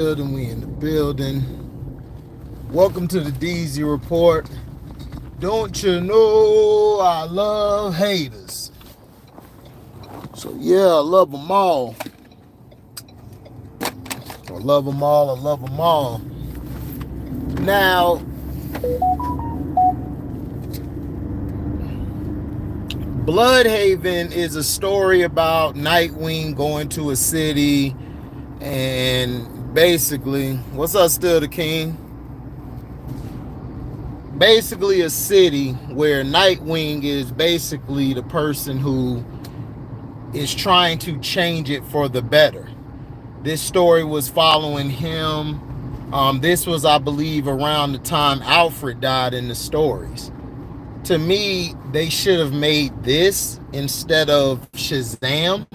We in the building. Welcome to the DZ Report. Don't you know I love haters? So yeah, I love them all. I love them all. I love them all. Now, Bludhaven is a story about Nightwing going to a city and basically, what's up, still the king? Basically, a city where Nightwing is basically the person who is trying to change it for the better. This story was following him. This was, I believe, around the time Alfred died in the stories. To me, they should have made this instead of Shazam.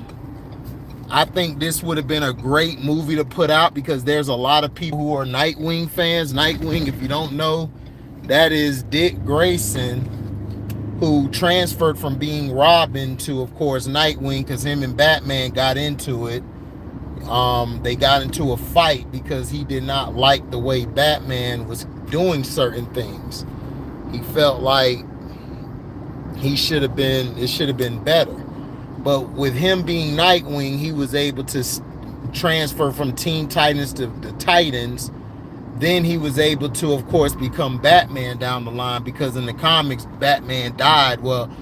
I think this would have been a great movie to put out because there's a lot of people who are Nightwing fans. Nightwing, if you don't know, that is Dick Grayson, who transferred from being Robin to, of course, Nightwing because him and Batman got into it. They got into a fight because he did not like the way Batman was doing certain things. He felt like it should have been better. But with him being Nightwing, he was able to transfer from Teen Titans to the Titans. Then he was able to, of course, become Batman down the line because in the comics, Batman died. Well,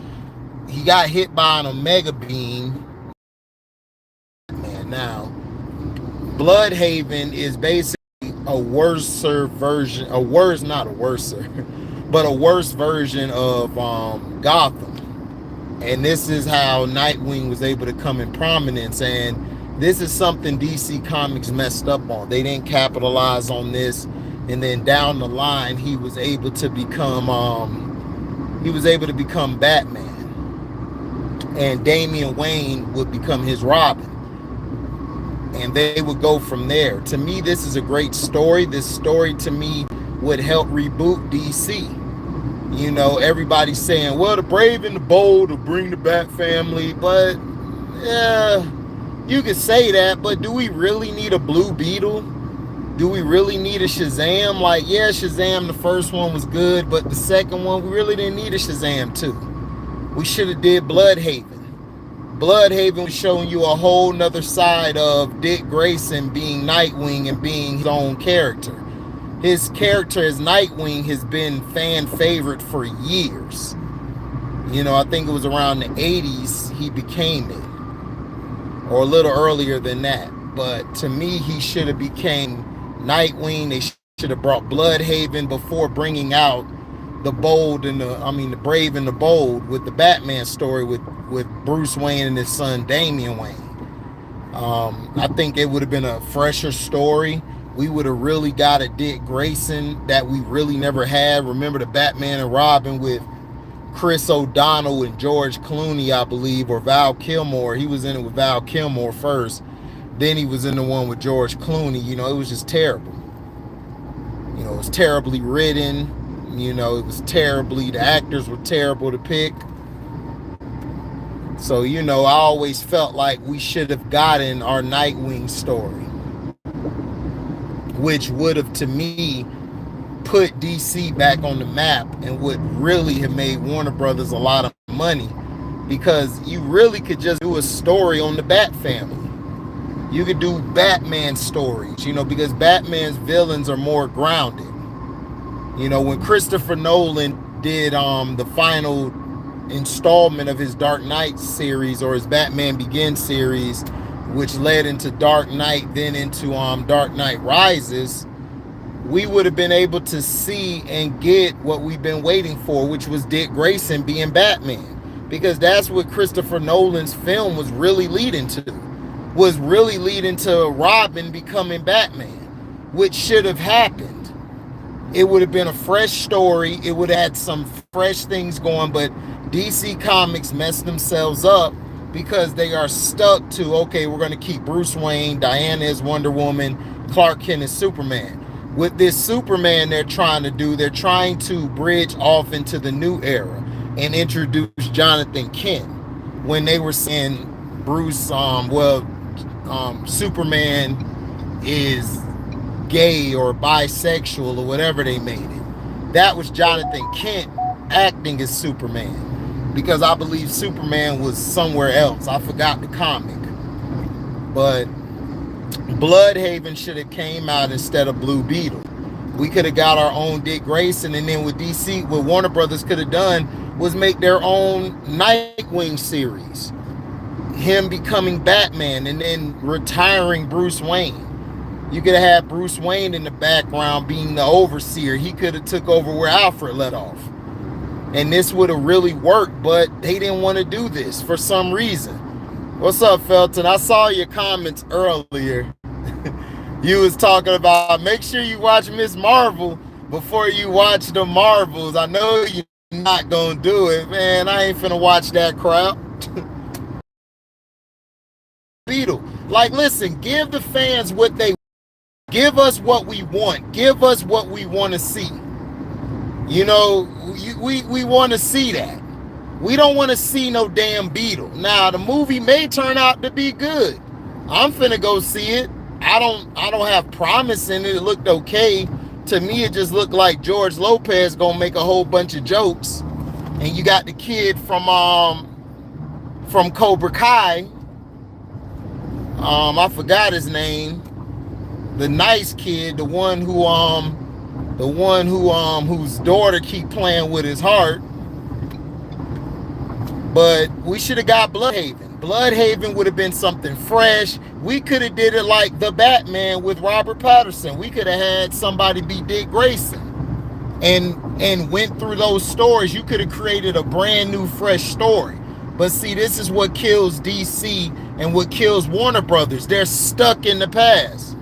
he got hit by an Omega Beam. Now, Bludhaven is basically a worser version, not a worser, but a worse version of Gotham. And this is how Nightwing was able to come in prominence. And this is something DC Comics messed up on. They didn't capitalize on this. And then down the line, he was able to become Batman. And Damian Wayne would become his Robin. And they would go from there. To me, this is a great story. This story, to me, would help reboot DC. You know, everybody's saying, well, the brave and the bold will bring the Bat family. But, yeah, you could say that. But do we really need a Blue Beetle? Do we really need a Shazam? Like, yeah, Shazam, the first one was good. But the second one, we really didn't need a Shazam, too. We should have did Bludhaven. Bludhaven was showing you a whole nother side of Dick Grayson being Nightwing and being his own character. His character as Nightwing has been fan favorite for years. You know, I think it was around the 80s he became it. Or a little earlier than that. But to me, he should have became Nightwing. They should have brought Bludhaven before bringing out the brave and the bold with the Batman story with Bruce Wayne and his son Damian Wayne. I think it would have been a fresher story. We would have really got a Dick Grayson that we really never had. Remember the Batman and Robin with Chris O'Donnell and George Clooney, I believe, or Val Kilmer. He was in it with Val Kilmer first. Then he was in the one with George Clooney. You know, it was just terrible. You know, it was terribly written. You know, it was the actors were terrible to pick. So, you know, I always felt like we should have gotten our Nightwing story, which would have, to me, put DC back on the map and would really have made Warner Brothers a lot of money because you really could just do a story on the Bat family. You could do Batman stories, you know, because Batman's villains are more grounded. You know, when Christopher Nolan did the final installment of his Dark Knight series or his Batman Begins series, which led into Dark Knight, then into Dark Knight Rises, we would have been able to see and get what we've been waiting for, which was Dick Grayson being Batman. Because that's what Christopher Nolan's film was really leading to. Was really leading to Robin becoming Batman, which should have happened. It would have been a fresh story. It would have had some fresh things going, but DC Comics messed themselves up because they are stuck to, okay, we're going to keep Bruce Wayne, Diana as Wonder Woman, Clark Kent as Superman. With this Superman they're trying to bridge off into the new era and introduce Jonathan Kent. When they were saying Bruce, Superman is gay or bisexual or whatever they made it. That was Jonathan Kent acting as Superman, because I believe Superman was somewhere else. I forgot the comic. But Bludhaven should have came out instead of Blue Beetle. We could have got our own Dick Grayson, and then with DC, what Warner Brothers could have done was make their own Nightwing series. Him becoming Batman and then retiring Bruce Wayne. You could have had Bruce Wayne in the background being the overseer. He could have took over where Alfred let off. And this would have really worked, but they didn't want to do this for some reason. What's up, Felton? I saw your comments earlier. You was talking about, make sure you watch Miss Marvel before you watch the Marvels. I know you're not going to do it. Man, I ain't finna watch that crap. Beetle. Like, listen, give the fans what they want. Give us what we want. Give us what we want to see. You know, we want to see that. We don't want to see no damn Beetle. Now, the movie may turn out to be good. I'm finna go see it. I don't have promise in it. It looked okay. To me, it just looked like George Lopez gonna make a whole bunch of jokes. And you got the kid from Cobra Kai. I forgot his name. The nice kid, the one whose daughter keep playing with his heart. But we should have got Bludhaven. Bludhaven would have been something fresh. We could have did it like The Batman with Robert Pattinson. We could have had somebody be Dick Grayson and went through those stories. You could have created a brand new, fresh story. But see, this is what kills DC and what kills Warner Brothers. They're stuck in the past.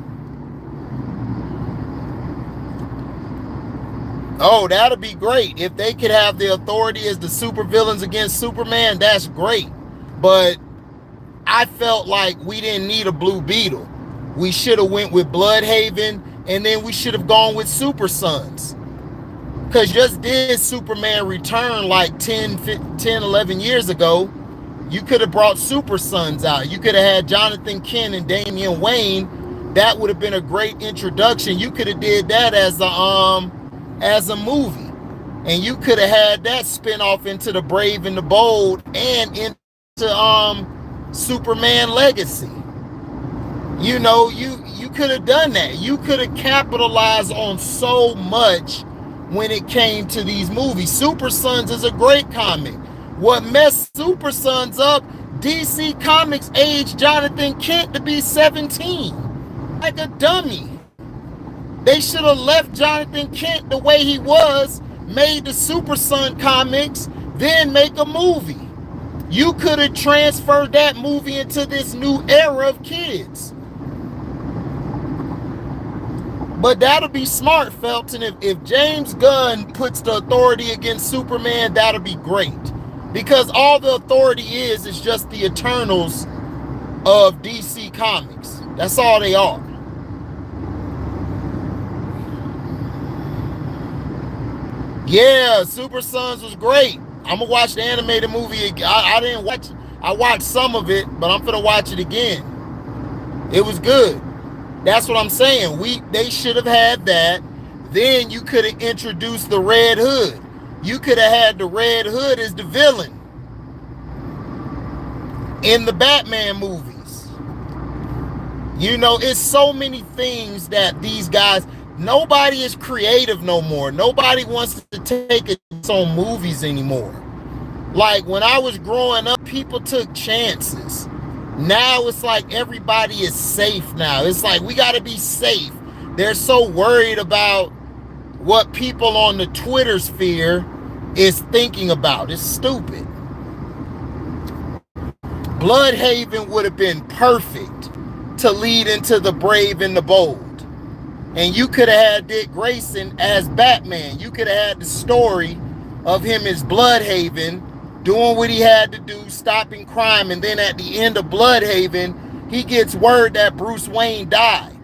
Oh, that'll be great. If they could have the authority as the supervillains against Superman, that's great. But I felt like we didn't need a Blue Beetle. We should have went with Bludhaven, and then we should have gone with Supersons. Because just did Superman return like 10, 11 years ago. You could have brought Supersons out. You could have had Jonathan Kent and Damian Wayne. That would have been a great introduction. You could have did that as a movie. And you could have had that spin off into the Brave and the Bold and into Superman Legacy. You know, you could have done that. You could have capitalized on so much when it came to these movies. Super Sons is a great comic. What messed Super Sons up, DC Comics aged Jonathan Kent to be 17. Like a dummy. They should have left Jonathan Kent the way he was, made the Super Son comics, then make a movie. You could have transferred that movie into this new era of kids. But that'll be smart, Felton. If James Gunn puts the authority against Superman, that'll be great. Because all the authority is just the Eternals of DC Comics. That's all they are. Yeah, Super Sons was great. I'm gonna watch the animated movie again. I didn't watch it. I watched some of it, but I'm gonna watch it again. It was good. That's what I'm saying. They should have had that. Then you could have introduced the Red Hood. You could have had the Red Hood as the villain in the Batman movies. You know, it's so many things that these guys, nobody is creative no more. Nobody wants to take its own movies anymore. Like when I was growing up, people took chances. Now it's like everybody is safe now. It's like we got to be safe. They're so worried about what people on the Twitter sphere is thinking about. It's stupid. Bludhaven would have been perfect to lead into the Brave and the Bold. And you could have had Dick Grayson as Batman. You could have had the story of him as Bludhaven, doing what he had to do, stopping crime. And then at the end of Bludhaven, he gets word that Bruce Wayne died.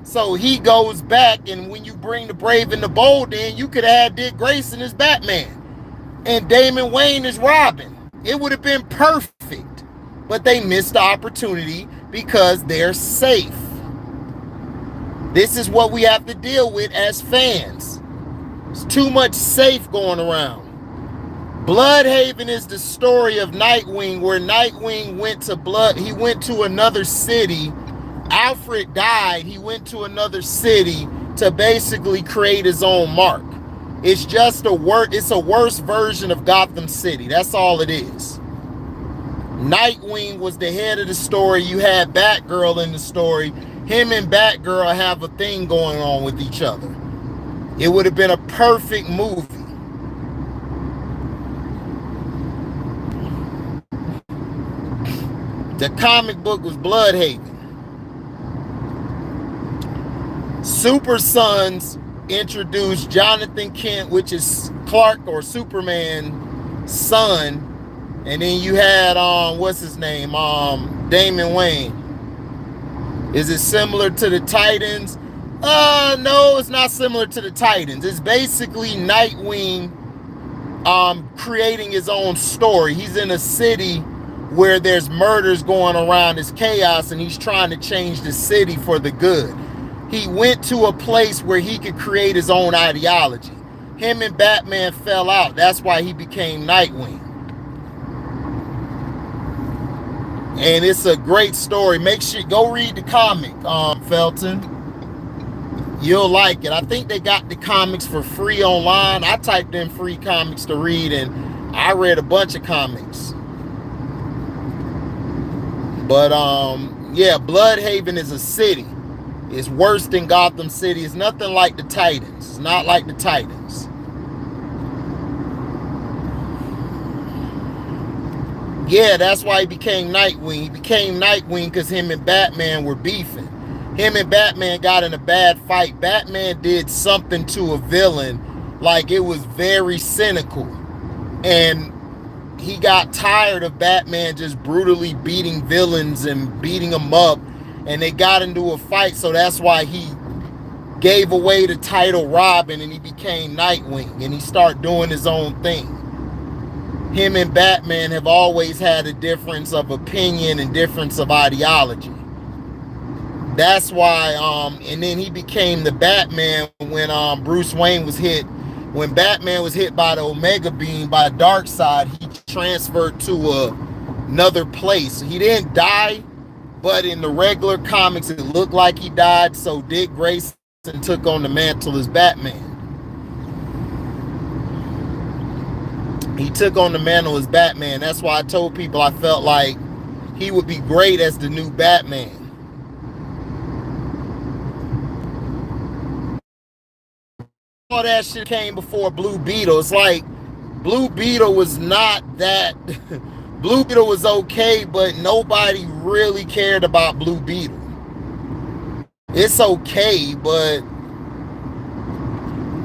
So he goes back, and when you bring the Brave and the Bold in, you could have had Dick Grayson as Batman and Damian Wayne as Robin. It would have been perfect. But they missed the opportunity because they're safe. This is what we have to deal with as fans. It's too much safe going around. Bludhaven is the story of Nightwing, where Nightwing went to another city. Alfred died. He went to another city to basically create his own mark. It's just it's a worse version of Gotham City. That's all it is. Nightwing was the head of the story. You had Batgirl in the story. Him and Batgirl have a thing going on with each other. It would have been a perfect movie. The comic book was Bludhaven. Supersons introduced Jonathan Kent, which is Clark or Superman's son. And then you had, what's his name? Damian Wayne. Is it similar to the Titans? No, it's not similar to the Titans. It's basically Nightwing creating his own story. He's in a city where there's murders going around, there's chaos, and he's trying to change the city for the good. He went to a place where he could create his own ideology. Him and Batman fell out. That's why he became Nightwing. And it's a great story. Make sure go read the comic, Felton. You'll like it. I think they got the comics for free online. I typed in free comics to read, and I read a bunch of comics. But yeah, Bludhaven is a city. It's worse than Gotham City. It's nothing like the Titans. It's not like the Titans. Yeah, that's why he became Nightwing. He became Nightwing because him and Batman were beefing. Him and Batman got in a bad fight. Batman did something to a villain, like it was very cynical. And he got tired of Batman just brutally beating villains and beating them up. And they got into a fight, so that's why he gave away the title Robin and he became Nightwing. And he started doing his own thing. Him and Batman have always had a difference of opinion and difference of ideology. That's why, and then he became the Batman when Bruce Wayne was hit. When Batman was hit by the Omega Beam by Darkseid, he transferred to another place. He didn't die, but in the regular comics, it looked like he died. So Dick Grayson took on the mantle as Batman. He took on the mantle as Batman. That's why I told people I felt like he would be great as the new Batman. All that shit came before Blue Beetle. It's like Blue Beetle was not that. Blue Beetle was okay, but nobody really cared about Blue Beetle. It's okay, but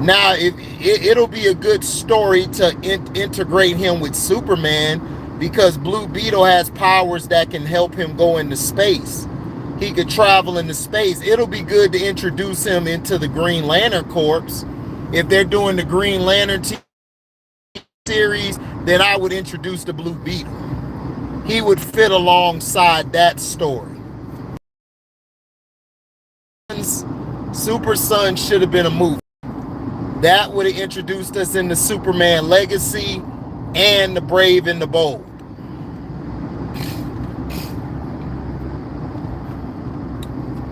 now it'll be a good story to integrate him with Superman, because Blue Beetle has powers that can help him go into space. He could travel into space. It'll be good to introduce him into the Green Lantern Corps. If they're doing the Green Lantern series, then I would introduce the Blue Beetle. He would fit alongside that story. Super Son should have been a movie. That would have introduced us into Superman Legacy and The Brave and the Bold.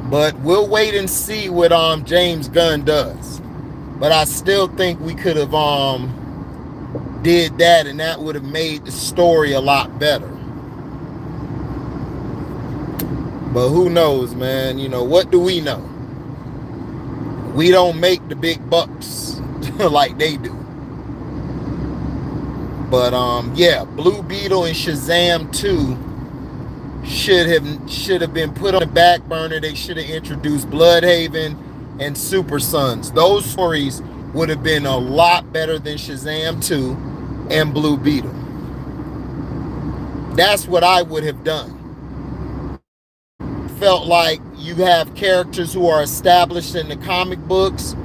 But we'll wait and see what James Gunn does. But I still think we could have did that, and that would have made the story a lot better. But who knows, man? You know, what do we know? We don't make the big bucks like they do. But yeah, Blue Beetle and Shazam 2 should have been put on the back burner. They should have introduced Bludhaven and Super Sons. Those stories would have been a lot better than Shazam 2 and Blue Beetle. That's what I would have done. Felt like you have characters who are established in the comic books,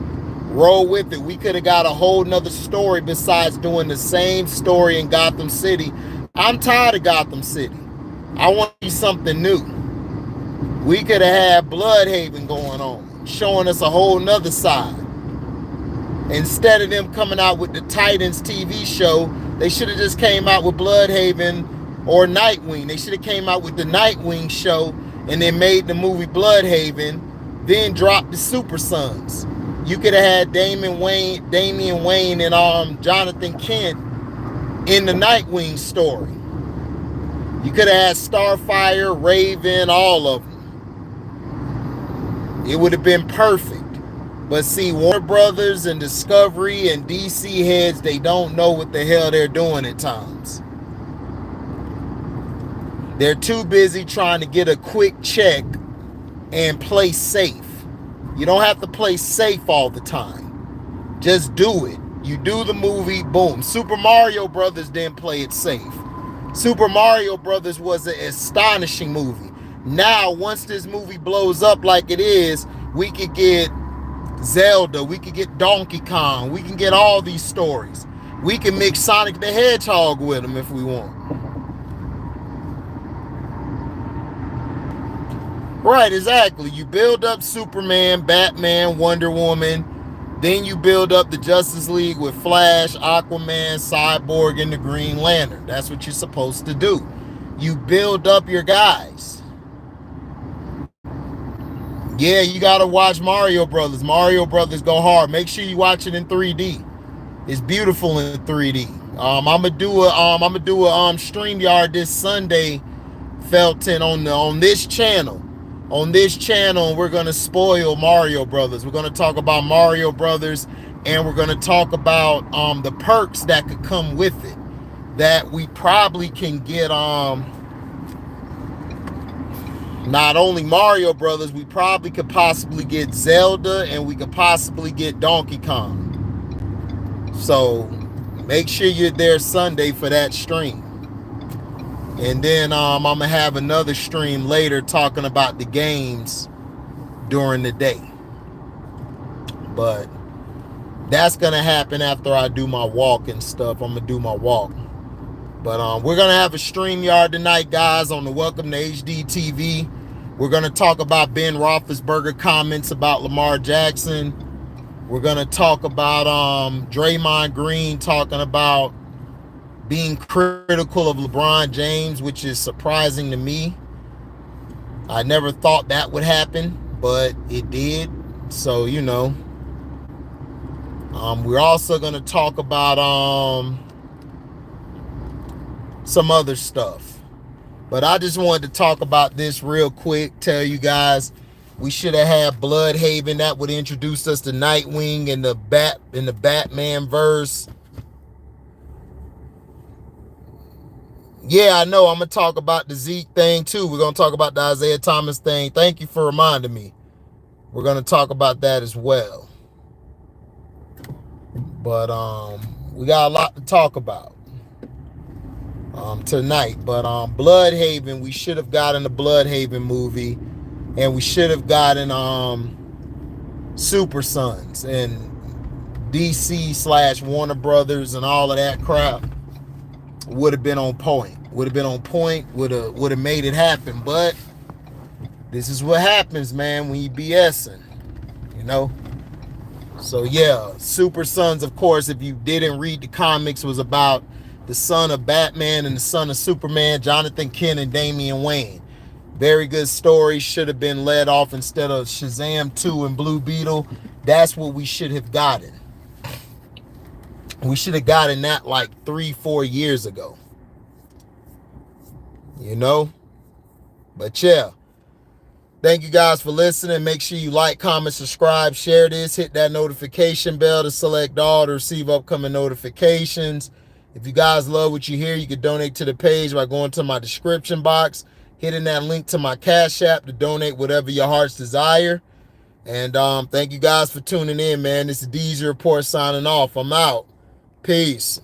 roll with it. We could have got a whole nother story besides doing the same story in Gotham City. I'm tired of Gotham City. I want to see something new. We could have had Bludhaven going on. showing us a whole nother side. Instead of them coming out with the Titans TV show, they should have just came out with Bludhaven or Nightwing. They should have came out with the Nightwing show and then made the movie Bludhaven, then dropped the Supersons. You could have had Damian Wayne and Jonathan Kent in the Nightwing story. You could have had Starfire, Raven, all of them. It would have been perfect. But see, Warner Brothers and Discovery and DC heads, they don't know what the hell they're doing at times. They're too busy trying to get a quick check and play safe. You don't have to play safe all the time. Just do it. You do the movie, boom. Super Mario Brothers didn't play it safe. Super Mario Brothers was an astonishing movie. Now, once this movie blows up like it is, we could get Zelda, we could get Donkey Kong, we can get all these stories. We can mix Sonic the Hedgehog with them if we want. Right, exactly. You build up Superman, Batman, Wonder Woman, then you build up the Justice League with Flash, Aquaman, Cyborg, and the Green Lantern. That's what you're supposed to do. You build up your guys. Yeah, you gotta watch Mario Brothers. Mario Brothers go hard. Make sure you watch it in 3D. It's beautiful in 3D. I'm gonna do a StreamYard this Sunday, Felton, on this channel. On this channel, we're gonna spoil Mario Brothers. We're gonna talk about Mario Brothers, and we're gonna talk about the perks that could come with it. That we probably can get not only Mario Brothers, we probably could possibly get Zelda, and we could possibly get Donkey Kong. So make sure you're there Sunday for that stream. And then I'm going to have another stream later talking about the games during the day. But that's going to happen after I do my walk and stuff. I'm going to do my walk. But we're going to have a StreamYard tonight, guys, on the Welcome to HDiiTV. We're going to talk about Ben Roethlisberger comments about Lamar Jackson. We're going to talk about Draymond Green talking about being critical of LeBron James, which is surprising to me. I never thought that would happen, but it did. So, you know. We're also going to talk about some other stuff. But I just wanted to talk about this real quick. Tell you guys, we should have had Bludhaven. That would introduce us to Nightwing and the Batman verse. Yeah, I know. I'm going to talk about the Zeke thing too. We're going to talk about the Isaiah Thomas thing. Thank you for reminding me. We're going to talk about that as well. But we got a lot to talk about tonight. But Bludhaven, we should have gotten the Bludhaven movie, and we should have gotten Supersons and DC / Warner Brothers and all of that crap. Would have been on point. Would have made it happen. But this is what happens, man, when you BSing, you know. So yeah, Supersons, of course, if you didn't read the comics, was about the son of Batman and the son of Superman, Jonathan Kent and Damian Wayne. Very good story. Should have been led off instead of Shazam 2 and Blue Beetle. That's what we should have gotten. We should have gotten that like 3-4 years ago. You know? But yeah. Thank you guys for listening. Make sure you like, comment, subscribe, share this. Hit that notification bell to select all to receive upcoming notifications. If you guys love what you hear, you can donate to the page by going to my description box, hitting that link to my Cashapp to donate whatever your heart's desire. And thank you guys for tuning in, man. This is HDiiTV Report signing off. I'm out. Peace.